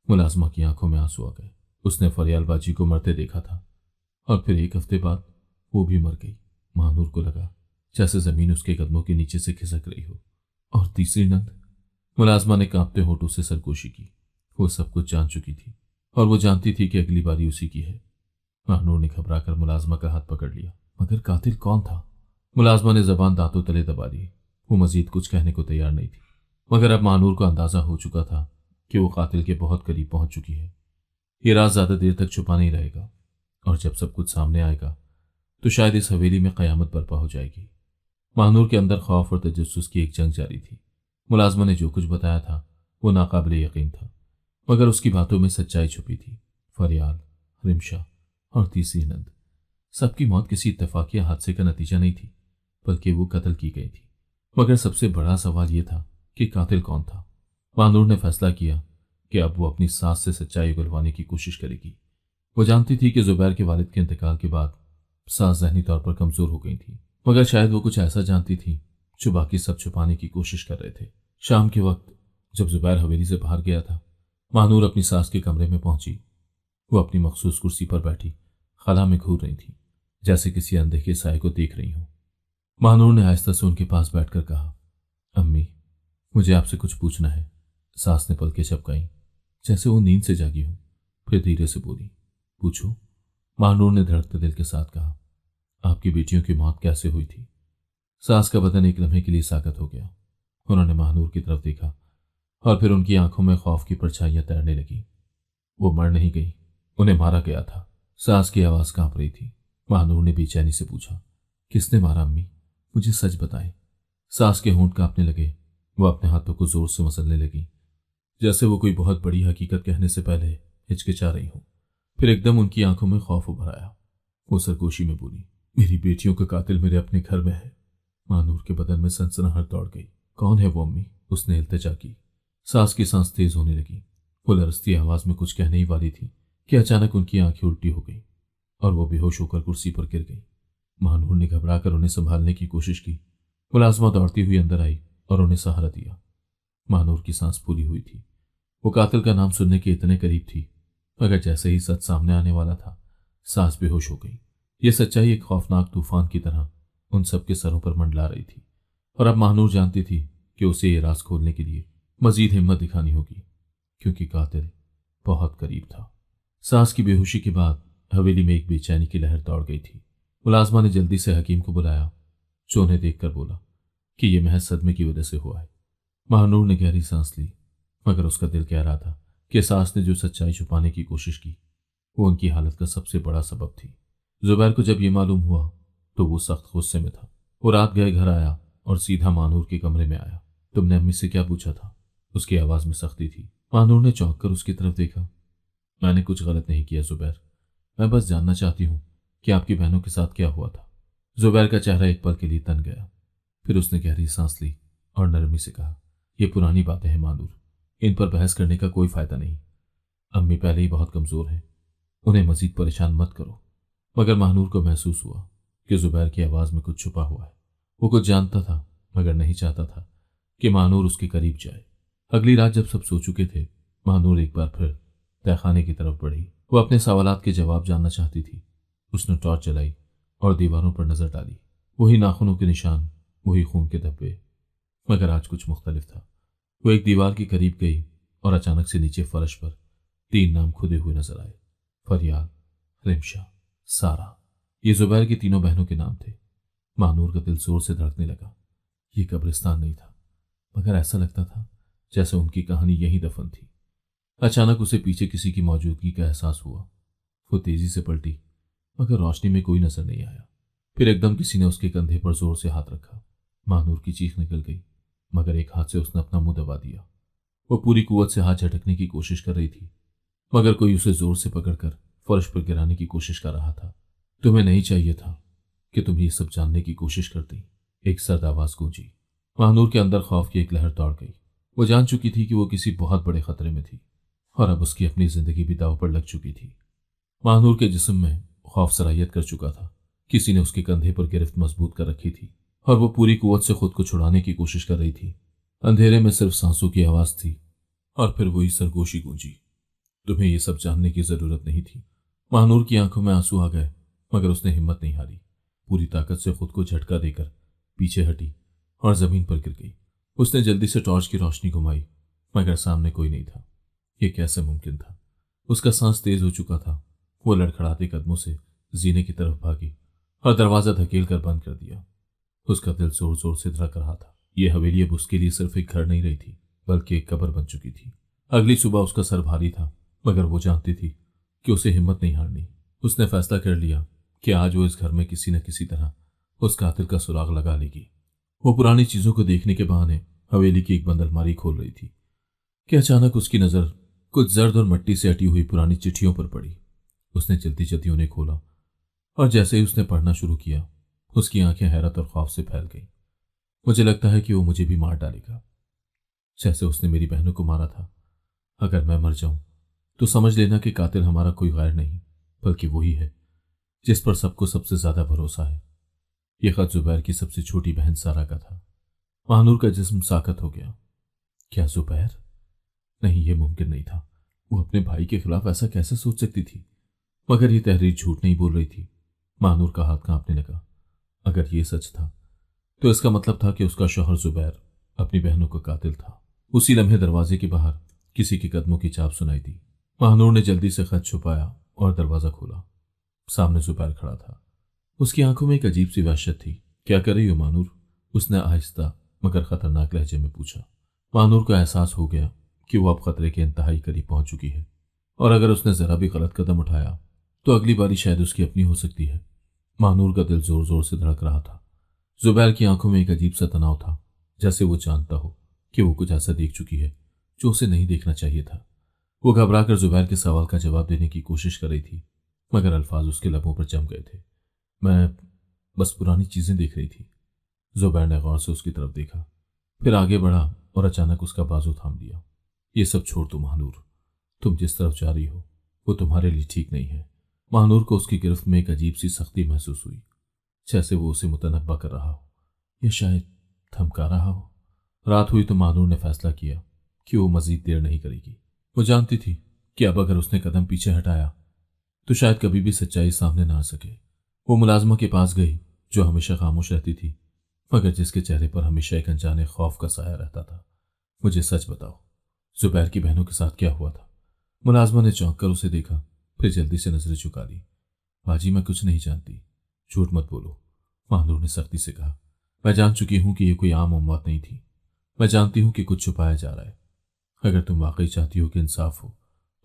मुलाजमा की आंखों में आंसू आ गए। उसने फरियाल बाजी को मरते देखा था और फिर एक हफ्ते बाद वो भी मर गई। महानूर को लगा जैसे जमीन उसके कदमों के नीचे से खिसक रही हो। और तीसरी नंद? मुलाजमा ने कांपते होठों से सरगोशी की। वो सब कुछ जान चुकी थी और वो जानती थी कि अगली बारी उसी की है। महानूर ने घबराकर मुलाजमा का हाथ पकड़ लिया। मगर कातिल कौन था? मुलाजमा ने जबान दांतों तले दबा ली। वो मजीद कुछ कहने को तैयार नहीं थी, मगर अब महानूर को अंदाजा हो चुका था कि वो कातिल के बहुत करीब पहुंच चुकी है। ये राज ज्यादा देर तक छुपा नहीं रहेगा, और जब सब कुछ सामने आएगा तो शायद इस हवेली में कयामत बर्पा हो जाएगी। महानूर के अंदर खौफ और तजस्सुस की एक जंग जारी थी। मुलाजमा ने जो कुछ बताया था वो नाकाबिले यकीन था, मगर उसकी बातों में सच्चाई छुपी थी। फरियाल, रिमशा और तीसरी नंद, सबकी मौत किसी इत्तेफाकिया हादसे का नतीजा नहीं थी, बल्कि वो कत्ल की गई थी। मगर सबसे बड़ा सवाल यह था कि कातिल कौन था। महानूर ने फैसला किया कि अब वो अपनी सास से सच्चाई उगलवाने की कोशिश करेगी। वो जानती थी कि जुबैर के वालिद के इंतकाल के बाद सास जहनी तौर पर कमजोर हो गई थी, मगर शायद वो कुछ ऐसा जानती थी जो बाकी सब छुपाने की कोशिश कर रहे थे। शाम के वक्त जब जुबैर हवेली से बाहर गया था, महानूर अपनी सास के कमरे में पहुंची। वो अपनी मखसूस कुर्सी पर बैठी खला में घूर रही थी, जैसे किसी अनदेखे साए को देख रही हो। महानूर ने आहिस्ता से उनके पास बैठकर कहा, अम्मी, मुझे आपसे कुछ पूछना है। सास ने पलकें झपकाई, जैसे वो नींद से जागी हो। फिर धीरे से बोली, पूछो। महानूर ने धड़कते दिल के साथ कहा, आपकी बेटियों की मौत कैसे हुई थी? सास का बदन एक लम्हे के लिए साकत हो गया। उन्होंने महानूर की तरफ देखा और फिर उनकी आंखों में खौफ की परछाइयां तैरने लगी। वो मर नहीं गई, उन्हें मारा गया था। सास की आवाज कांप रही थी। महानूर ने बेचैनी से पूछा, किसने मारा अम्मी? मुझे सच बताएं। सास के होंठ कांपने लगे। वो अपने हाथों को जोर से मसलने लगी, जैसे वो कोई बहुत बड़ी हकीकत कहने से पहले हिचकिचा रही हो। फिर एकदम उनकी आंखों में खौफ उभर आया। वो सरगोशी में बोली, मेरी बेटियों का कातिल मेरे अपने घर में है। महानूर के बदन में सनसनाहट दौड़ गई। कौन है वो अम्मी? उसने इल्तिजा की। सास की सांस तेज होने लगी। वो लरसती आवाज में कुछ कहने ही वाली थी कि अचानक उनकी आंखें उल्टी हो गई और वो बेहोश होकर कुर्सी पर गिर गई। महानूर ने घबराकर उन्हें संभालने की कोशिश की। मुलाजमा दौड़ती हुई अंदर आई और उन्हें सहारा दिया। महानूर की सांस फूली हुई थी। वो कातिल का नाम सुनने के इतने करीब थी, मगर जैसे ही सच सामने आने वाला था, सांस बेहोश हो गई। ये सच्चाई एक खौफनाक तूफान की तरह उन सबके सरों पर मंडला रही थी और अब महानूर जानती थी कि उसे ये राज खोलने के लिए मजीद हिम्मत दिखानी होगी, क्योंकि कातिल बहुत करीब था। सांस की बेहोशी के बाद हवेली में एक बेचैनी की लहर दौड़ गई थी। मुलाजमा ने जल्दी से हकीम को बुलाया, जो उन्हें देखकर बोला कि यह महज सदमे की वजह से हुआ है। महानूर ने गहरी सांस ली, मगर उसका दिल कह रहा था कि सास ने जो सच्चाई छुपाने की कोशिश की, वो उनकी हालत का सबसे बड़ा सबब थी। जुबैर को जब ये मालूम हुआ तो वो सख्त गुस्से में था। वो रात गए घर आया और सीधा महानूर के कमरे में आया। तुमने अम्मी से क्या पूछा था? उसकी आवाज में सख्ती थी। महानूर ने चौंक कर उसकी तरफ देखा। मैंने कुछ गलत नहीं किया जुबैर, मैं बस जानना चाहती हूँ कि आपकी बहनों के साथ क्या हुआ था। जुबैर का चेहरा एक पल के लिए तन गया। फिर उसने गहरी सांस ली और नरमी से कहा, यह पुरानी बातें हैं महानूर, इन पर बहस करने का कोई फायदा नहीं। अम्मी पहले ही बहुत कमजोर हैं, उन्हें मजीद परेशान मत करो। मगर महानूर को महसूस हुआ कि जुबैर की आवाज में कुछ छुपा हुआ है। वो कुछ जानता था, मगर नहीं चाहता था कि महानूर उसके करीब जाए। अगली रात जब सब सो चुके थे, महानूर एक बार फिर तहखाने की तरफ बढ़ी। वो अपने सवालात के जवाब जानना चाहती थी। उसने टॉर्च जलाई और दीवारों पर नजर डाली। वही नाखूनों के निशान, वही खून के धब्बे, मगर आज कुछ मुख्तलिफ था। वो एक दीवार के करीब गई और अचानक से नीचे फर्श पर 3 नाम खुदे हुए नजर आए, फरियाद, रिमशा, सारा। ये जुबैर की तीनों बहनों के नाम थे। महानूर का दिल जोर से धड़कने लगा। ये कब्रिस्तान नहीं था, मगर ऐसा लगता था जैसे उनकी कहानी यहीं दफन थी। अचानक उसे पीछे किसी की मौजूदगी का एहसास हुआ। वो तेजी से पलटी, मगर रोशनी में कोई नजर नहीं आया। फिर एकदम किसी ने उसके कंधे पर जोर से हाथ रखा। महानूर की चीख निकल गई, मगर एक हाथ से उसने अपना मुंह दबा दिया। वो पूरी कुव्वत से हाथ झटकने की कोशिश कर रही थी, मगर कोई उसे जोर से पकड़कर फर्श पर गिराने की कोशिश कर रहा था। तुम्हें नहीं चाहिए था कि तुम ये सब जानने की कोशिश करती, एक सर्द आवाज गूंजी। महानूर के अंदर खौफ की एक लहर दौड़ गई। वो जान चुकी थी कि वो किसी बहुत बड़े खतरे में थी और अब उसकी अपनी जिंदगी भी दांव पर लग चुकी थी। महानूर के जिस्म में खौफ सरायत कर चुका था। किसी ने उसके कंधे पर गिरफ्त मजबूत कर रखी थी और वो पूरी कुव्वत से खुद को छुड़ाने की कोशिश कर रही थी। अंधेरे में सिर्फ सांसों की आवाज थी और फिर वही सरगोशी गूंजी, तुम्हें ये सब जानने की जरूरत नहीं थी। महानूर की आंखों में आंसू आ गए, मगर उसने हिम्मत नहीं हारी। पूरी ताकत से खुद को झटका देकर पीछे हटी और जमीन पर गिर गई। उसने जल्दी से टॉर्च की रोशनी घुमाई, मगर सामने कोई नहीं था। यह कैसे मुमकिन था? उसका सांस तेज हो चुका था। वो लड़खड़ाते कदमों से जीने की तरफ भागी और दरवाजा धकेल कर बंद कर दिया। उसका दिल जोर जोर से धड़क रहा था। यह हवेली अब उसके लिए सिर्फ एक घर नहीं रही थी, बल्कि एक कब्र बन चुकी थी। अगली सुबह उसका सर भारी था, मगर वो जानती थी कि उसे हिम्मत नहीं हारनी। उसने फैसला कर लिया कि आज वो इस घर में किसी न किसी तरह उस कातिल का सुराग लगा लेगी। वो पुरानी चीजों को देखने के बहाने हवेली की एक बंद अलमारी खोल रही थी कि अचानक उसकी नजर कुछ जर्द और मिट्टी से अटी हुई पुरानी चिट्ठियों पर पड़ी। उसने जल्दी जल्दी उन्हें खोला और जैसे ही उसने पढ़ना शुरू किया, उसकी आंखें हैरत और खौफ से फैल गईं। मुझे लगता है कि वो मुझे भी मार डालेगा, जैसे उसने मेरी बहनों को मारा था। अगर मैं मर जाऊं तो समझ लेना कि कातिल हमारा कोई गैर नहीं, बल्कि वही है जिस पर सबको सबसे ज्यादा भरोसा है। यह खत जुबैर की सबसे छोटी बहन सारा का था। महानूर का जिस्म साकत हो गया। क्या जुबैर? नहीं, यह मुमकिन नहीं था। वो अपने भाई के खिलाफ ऐसा कैसे सोच सकती थी? मगर यह तहरीर झूठ नहीं बोल रही थी। महानूर का हाथ कांपने लगा। अगर ये सच था तो इसका मतलब था कि उसका शौहर जुबैर अपनी बहनों का कातिल था। उसी लम्हे दरवाजे के बाहर किसी के कदमों की चाप सुनाई दी। महानूर ने जल्दी से खत छुपाया और दरवाजा खोला। सामने जुबैर खड़ा था। उसकी आंखों में एक अजीब सी वहशत थी। क्या कर रही हो मानूर? उसने आहिस्ता मगर खतरनाक लहजे में पूछा। मानूर को एहसास हो गया कि वो अब खतरे के इंतहाई करीब पहुंच चुकी है और अगर उसने जरा भी गलत कदम उठाया तो अगली बारी शायद उसकी अपनी हो सकती है। मानूर का दिल जोर जोर से धड़क रहा था। जुबैर की आंखों में एक अजीब सा तनाव था, जैसे वो जानता हो कि वो कुछ ऐसा देख चुकी है जो उसे नहीं देखना चाहिए था। वो घबराकर जुबैर के सवाल का जवाब देने की कोशिश कर रही थी, मगर अल्फाज उसके लबों पर जम गए थे। मैं बस पुरानी चीजें देख रही थी। जुबैर ने गौर से उसकी तरफ देखा, फिर आगे बढ़ा और अचानक उसका बाजू थाम लिया। ये सब छोड़ दो महानूर, तुम जिस तरफ जा रही हो वो तुम्हारे लिए ठीक नहीं है। महानूर को उसकी गिरफ्त में एक अजीब सी सख्ती महसूस हुई, जैसे वो उसे मुतनब्बा कर रहा हो या शायद धमका रहा हो। रात हुई तो महानूर ने फैसला किया कि वो मजीद देर नहीं करेगी। वो जानती थी कि अब अगर उसने कदम पीछे हटाया तो शायद कभी भी सच्चाई सामने ना आ सके। वो मुलाजमा के पास गई जो हमेशा खामोश रहती थी, मगर जिसके चेहरे पर हमेशा एक अनजाने खौफ का साया रहता था। मुझे सच बताओ, जुबैर की बहनों के साथ क्या हुआ था? मुलाजमा ने चौंक कर उसे देखा, फिर जल्दी से नजरें झुका ली। बाजी, मैं कुछ नहीं जानती, झूठ मत बोलो, महानूर ने सख्ती से कहा। मैं जान चुकी हूं कि यह कोई आम मौत नहीं थी। मैं जानती हूं कि कुछ छुपाया जा रहा है। अगर तुम वाकई चाहती हो कि इंसाफ हो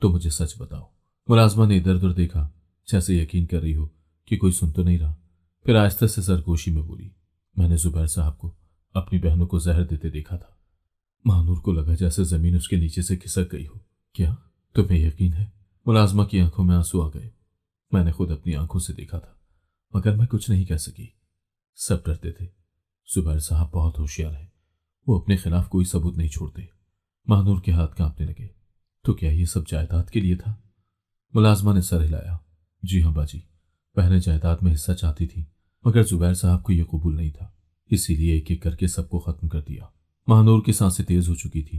तो मुझे सच बताओ। मुलाजमा ने इधर उधर देखा, जैसे यकीन कर रही हो कि कोई सुन तो नहीं रहा। फिर आहिस्ता से सरगोशी में बोली, मैंने जुबैर साहब को अपनी बहनों को जहर देते देखा था। महानूर को लगा जैसे जमीन उसके नीचे से खिसक गई हो। क्या तुम्हें यकीन है? मुलाजमा की आंखों में आंसू आ गए। मैंने खुद अपनी आंखों से देखा था, मगर मैं कुछ नहीं कह सकी। सब डरते थे। जुबैर साहब बहुत होशियार है, वो अपने खिलाफ कोई सबूत नहीं छोड़ते। महानूर के हाथ कांपने लगे। तो क्या ये सब जायदाद के लिए था? मुलाजमा ने सर हिलाया। जी हाँ बाजी, बहनें जायदाद में हिस्सा चाहती थी, मगर जुबैर साहब को यह कबूल नहीं था, इसीलिए एक एक करके सबको खत्म कर दिया। महानूर की सांसें तेज हो चुकी थी।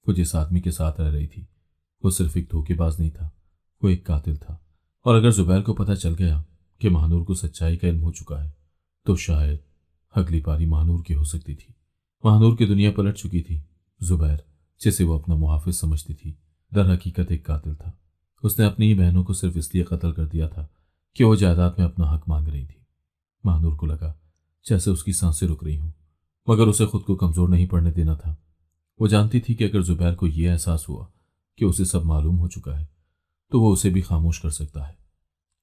वो जिस आदमी के साथ रह रही थी वो सिर्फ एक धोखेबाज नहीं था, वो एक कातिल था। और अगर जुबैर को पता चल गया कि महानूर को सच्चाई का इल्म हो चुका है तो शायद अगली पारी महानूर की हो सकती थी। महानूर की दुनिया पलट चुकी थी। जुबैर, जिसे वो अपना मुहाफिज समझती थी, दर हकीकत एक कातिल था। उसने अपनी ही बहनों को सिर्फ इसलिए कत्ल कर दिया था कि वो जायदाद में अपना हक मांग रही थी। महानूर को लगा जैसे उसकी सांसें रुक रही हूं, मगर उसे खुद को कमजोर नहीं पड़ने देना था। वो जानती थी कि अगर जुबैर को यह एहसास हुआ कि उसे सब मालूम हो चुका है तो वो उसे भी खामोश कर सकता है।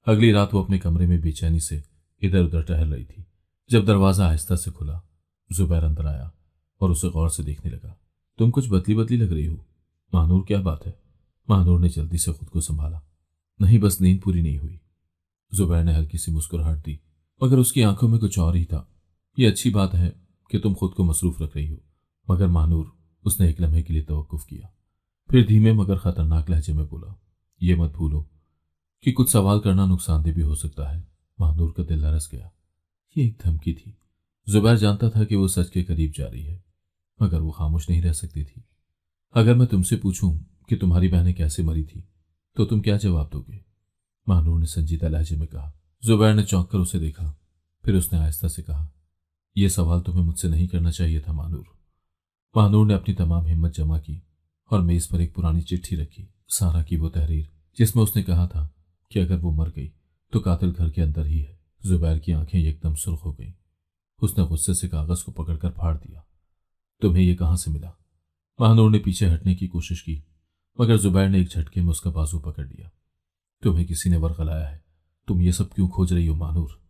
अगली रात वो अपने कमरे में बेचैनी से इधर उधर टहल रही थी। जब दरवाजा आहिस्ता से खुला, जुबैर अंदर आया और उसे गौर से देखने लगा। तुम कुछ बदली बदली लग रही हो महानूर, क्या बात है? महानूर ने जल्दी से खुद को संभाला। नहीं, बस नींद पूरी नहीं हुई। जुबैर ने हल्की सी मुस्कुराहट दी, मगर उसकी आंखों में कुछ और ही था। यह अच्छी बात है कि तुम खुद को मसरूफ रख रही हो, मगर महानूर, उसने एक लम्हे के लिए तवक्कुफ किया, फिर धीमे मगर खतरनाक लहजे में बोला, ये मत भूलो कि कुछ सवाल करना नुकसानदेह भी हो सकता है। महानूर का दिल लरस गया। ये एक धमकी थी। जुबैर जानता था कि वो सच के करीब जा रही है, मगर वो खामोश नहीं रह सकती थी। अगर मैं तुमसे पूछूं कि तुम्हारी बहनें कैसे मरी थी तो तुम क्या जवाब दोगे? महानूर ने संजीदा लहजे में कहा। जुबैर ने चौंक कर उसे देखा, फिर उसने आहिस्ता से कहा, यह सवाल तुम्हें मुझसे नहीं करना चाहिए था महानूर। महानूर ने अपनी तमाम हिम्मत जमा की और मेज पर एक पुरानी चिट्ठी रखी, सारा की वो तहरीर जिसमें उसने कहा था कि अगर वो मर गई तो कातिल घर के अंदर ही है। जुबैर की आंखें एकदम सुर्ख हो गईं। उसने गुस्से से कागज को पकड़कर फाड़ दिया। तुम्हें यह कहां से मिला? महानूर ने पीछे हटने की कोशिश की, मगर जुबैर ने एक झटके में उसका बाजू पकड़ लिया। तुम्हें किसी ने वर्गलाया है। तुम ये सब क्यों खोज रही हो महानूर?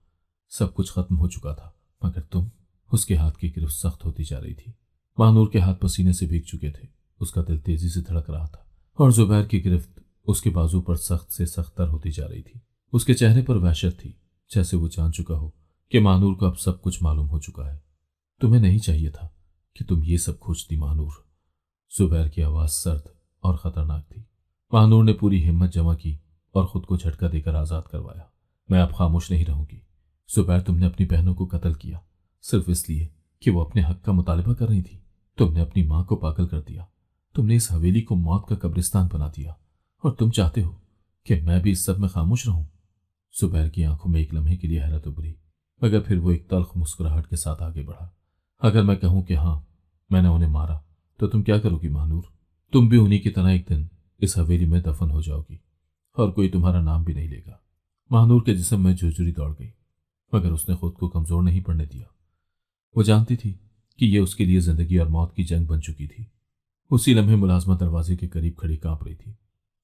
सब कुछ खत्म हो चुका था, मगर तुम। उसके हाथ की गिरफ्त सख्त होती जा रही थी। महानूर के हाथ पसीने से भीग चुके थे। उसका दिल तेजी से धड़क रहा था और जुबैर की गिरफ्त उसके बाजू पर सख्त से सख्तर होती जा रही थी। उसके चेहरे पर वहशत थी, जैसे वो जान चुका हो कि महानूर को अब सब कुछ मालूम हो चुका है। तुम्हें नहीं चाहिए था कि तुम ये सब खोजती महानूर। जुबैर की आवाज सर्द और खतरनाक थी। महानूर ने पूरी हिम्मत जमा की और खुद को झटका देकर आजाद करवाया। मैं अब खामोश नहीं रहूंगी। जुबैर, तुमने अपनी बहनों को कत्ल किया सिर्फ इसलिए कि वो अपने हक का मुतालबा कर रही थी। तुमने अपनी मां को पागल कर दिया। तुमने इस हवेली को मौत का कब्रिस्तान बना दिया और तुम चाहते हो कि मैं भी इस सब में खामोश रहूं। जुबैर की आंखों में एक लम्हे के लिए हैरत उभरी, मगर फिर वो एक तल्ख मुस्कुराहट के साथ आगे बढ़ा। अगर मैं कहूं कि हाँ मैंने उन्हें मारा तो तुम क्या करोगी महानूर? तुम भी उन्हीं की तरह एक दिन इस हवेली में दफन हो जाओगी और कोई तुम्हारा नाम भी नहीं लेगा। महानूर के जिस्म में झुरझुरी दौड़ गई, मगर उसने खुद को कमजोर नहीं पड़ने दिया। वो जानती थी कि यह उसके लिए जिंदगी और मौत की जंग बन चुकी थी। उसी लम्हे मुलाजमा दरवाजे के करीब खड़ी कांप रही थी।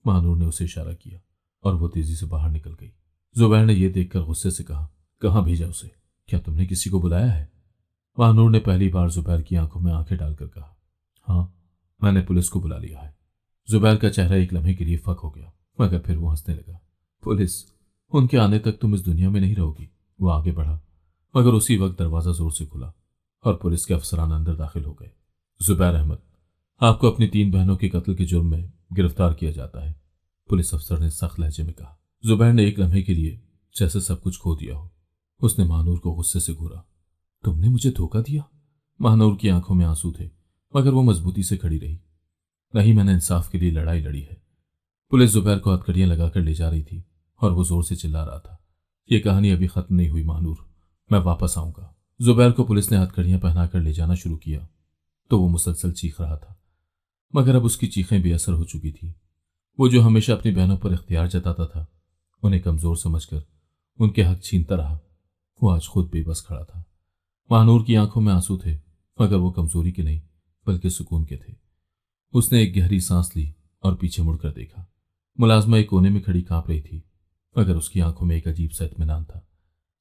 महानूर ने उसे इशारा किया और वो तेजी से बाहर निकल गई। जुबैर ने यह देखकर गुस्से से कहा, कहाँ भेजा उसे? क्या तुमने किसी को बुलाया है? महानूर ने पहली बार जुबैर की आंखों में आंखें डालकर कहा, हाँ मैंने पुलिस को बुला लिया है। जुबैर का चेहरा एक लम्हे के लिए फक हो गया, मगर फिर वो हंसने लगा। पुलिस? उनके आने तक तुम इस दुनिया में नहीं रहोगी। वो आगे बढ़ा, मगर उसी वक्त दरवाजा जोर से खुला और पुलिस के अफसरान अंदर दाखिल हो गए। जुबैर अहमद, आपको अपनी 3 बहनों के कत्ल के जुर्म में गिरफ्तार किया जाता है, पुलिस अफसर ने सख्त लहजे में कहा। जुबैर ने एक लम्हे के लिए जैसे सब कुछ खो दिया हो, उसने महानूर को गुस्से से घूरा। तुमने मुझे धोखा दिया? महानूर की आंखों में आंसू थे, मगर वो मजबूती से खड़ी रही। नहीं, मैंने इंसाफ के लिए लड़ाई लड़ी है। पुलिस जुबैर को हथकड़ियां लगाकर ले जा रही थी और वो जोर से चिल्ला रहा था, यह कहानी अभी खत्म नहीं हुई महानूर, मैं वापस आऊंगा। जुबैर को पुलिस ने हथकड़ियां पहनाकर ले जाना शुरू किया तो वो मुसलसल चीख रहा था, मगर अब उसकी चीखें बेअसर हो चुकी थी। वो जो हमेशा अपनी बहनों पर इख्तियार जताता था, उन्हें कमजोर समझकर उनके हक छीनता रहा, वो आज खुद बेबस खड़ा था। महानूर की आंखों में आंसू थे, मगर वो कमजोरी के नहीं बल्कि सुकून के थे। उसने एक गहरी सांस ली और पीछे मुड़कर देखा। मुलाजमा एक कोने में खड़ी कांप रही थी, मगर उसकी आंखों में एक अजीब सा इत्मीनान था,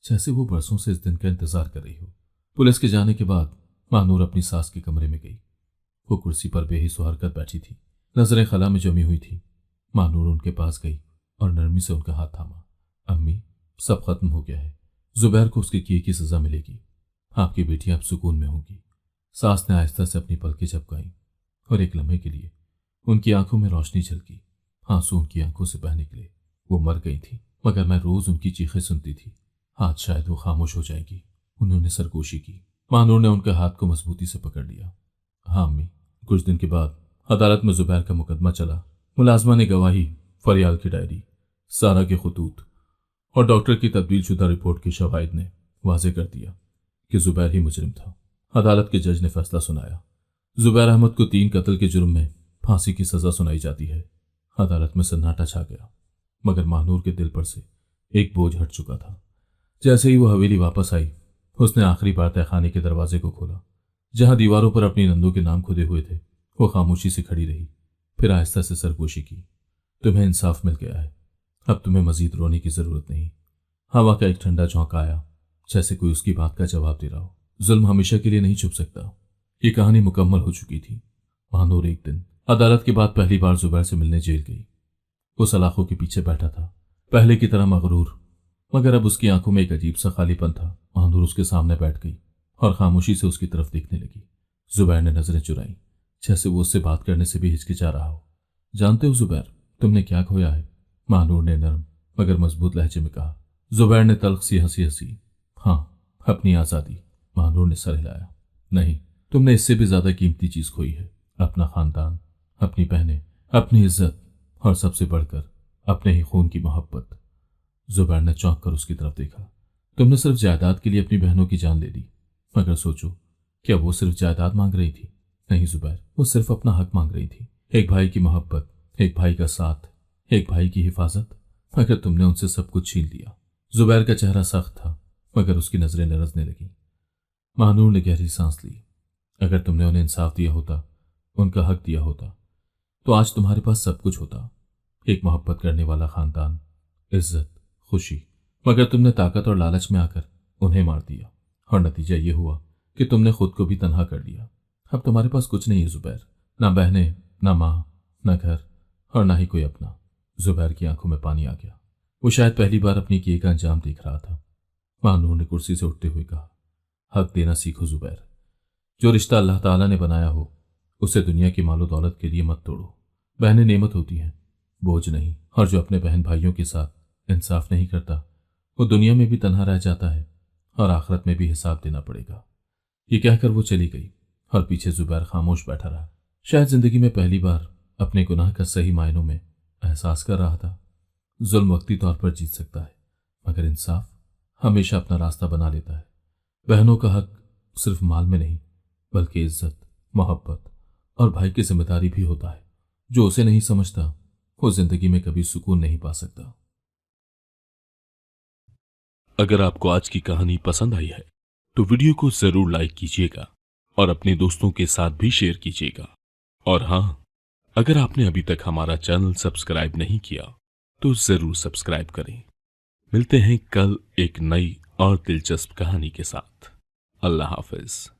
जैसे वो बरसों से इस दिन का इंतजार कर रही हो। पुलिस के जाने के बाद महानूर अपनी सास के कमरे में गई। वो कुर्सी पर बेहिस होकर बैठी थी, नजरें खला में जमी हुई थी। महानूर उनके पास गई और नरमी से उनका हाथ थामा। अम्मी, सब खत्म हो गया है। जुबैर को उसके किए की सजा मिलेगी। आपकी बेटी अब सुकून में होगी। सास ने आहिस्ता से अपनी पलकें झपकाई और एक लम्हे के लिए उनकी आंखों में रोशनी झलकी। आंसू उनकी आंखों से बह निकले। वो मर गई थी, मगर मैं रोज उनकी चीखें सुनती थी। आज शायद वो खामोश हो जाएगी। उन्होंने सरगोशी की। महानूर ने उनके हाथ को मजबूती से पकड़ लिया। हाँ अम्मी। कुछ दिन के बाद अदालत में जुबैर का मुकदमा चला। मुलाजमा ने गवाही, फरियाल की डायरी, सारा के खतूत और डॉक्टर की तब्दीलशुदा रिपोर्ट के शवाहिद ने वाजे कर दिया कि जुबैर ही मुजरिम था। अदालत के जज ने फैसला सुनाया। जुबैर अहमद को 3 कत्ल के जुर्म में फांसी की सजा सुनाई जाती है। अदालत में सन्नाटा छा गया, मगर महानूर के दिल पर से एक बोझ हट चुका था। जैसे ही वो हवेली वापस आई, उसने आखिरी बार तहखाने के दरवाजे को खोला। जहां दीवारों पर अपनी नंदों के नाम खुदे हुए थे, वो खामोशी से खड़ी रही, फिर आहिस्ता से सरगोशी की। तुम्हें इंसाफ मिल गया है, अब तुम्हें मजीद रोने की जरूरत नहीं। हवा का एक ठंडा झोंका आया, जैसे कोई उसकी बात का जवाब दे रहा हो। जुल्म हमेशा के लिए नहीं छुप सकता। ये कहानी मुकम्मल हो चुकी थी। महानूर एक दिन अदालत के बाद पहली बार जुबैर से मिलने जेल गई। वो सलाखों के पीछे बैठा था, पहले की तरह मगरूर, मगर अब उसकी आंखों में एक अजीब सा खालीपन था। महानूर उसके सामने बैठ गई और खामोशी से उसकी तरफ देखने लगी। जुबैर ने नजरें चुराई, जैसे वो उससे बात करने से भी हिचकिचा रहा हो। जानते हो जुबैर, तुमने क्या खोया है? महानूर ने नरम मगर मजबूत लहजे में कहा। जुबैर ने तल्ख सी हंसी हंसी, हाँ, अपनी आज़ादी। महानूर ने सर हिलाया। नहीं, तुमने इससे भी ज्यादा कीमती चीज खोई है, अपना खानदान, अपनी बहनें, अपनी इज्जत और सबसे बढ़कर अपने ही खून की मोहब्बत। जुबैर ने चौंक कर उसकी तरफ देखा। तुमने सिर्फ जायदाद के लिए अपनी बहनों की जान ले ली, मगर सोचो, क्या वो सिर्फ जायदाद मांग रही थी? नहीं जुबैर, वो सिर्फ अपना हक मांग रही थी। एक भाई की मोहब्बत, एक भाई का साथ, एक भाई की हिफाजत, मगर तुमने उनसे सब कुछ छीन लिया। जुबैर का चेहरा सख्त था, मगर उसकी नजरें लरजने लगी। महानूर ने गहरी सांस ली। अगर तुमने उन्हें इंसाफ दिया होता, उनका हक दिया होता, तो आज तुम्हारे पास सब कुछ होता। एक मोहब्बत करने वाला खानदान, इज्जत, खुशी, मगर तुमने ताकत और लालच में आकर उन्हें मार दिया और नतीजा ये हुआ कि तुमने खुद को भी तन्हा कर लिया। अब तुम्हारे पास कुछ नहीं है जुबैर, ना बहनें, ना माँ, ना घर और ना ही कोई अपना। जुबैर की आंखों में पानी आ गया। वो शायद पहली बार अपने किए का अंजाम देख रहा था। महानूर ने कुर्सी से उठते हुए कहा, हक देना सीखो जुबैर। जो रिश्ता अल्लाह ताला ने बनाया हो, उसे दुनिया की मालो दौलत के लिए मत तोड़ो। बहनें नेमत होती हैं, बोझ नहीं, और जो अपने बहन भाइयों के साथ इंसाफ नहीं करता, वो दुनिया में भी तन्हा रह जाता है और आखिरत में भी हिसाब देना पड़ेगा। ये कहकर वो चली गई और पीछे जुबैर खामोश बैठा रहा। शायद जिंदगी में पहली बार अपने गुनाह का सही मायनों में एहसास कर रहा था। जुल्म वक्ती तौर पर जीत सकता है, मगर इंसाफ हमेशा अपना रास्ता बना लेता है। बहनों का हक सिर्फ माल में नहीं, बल्कि इज्जत, मोहब्बत और भाई की जिम्मेदारी भी होता है। जो उसे नहीं समझता वो जिंदगी में कभी सुकून नहीं पा सकता। अगर आपको आज की कहानी पसंद आई है तो वीडियो को जरूर लाइक कीजिएगा और अपने दोस्तों के साथ भी शेयर कीजिएगा। और हाँ, अगर आपने अभी तक हमारा चैनल सब्सक्राइब नहीं किया तो जरूर सब्सक्राइब करें। मिलते हैं कल एक नई और दिलचस्प कहानी के साथ। अल्लाह हाफिज।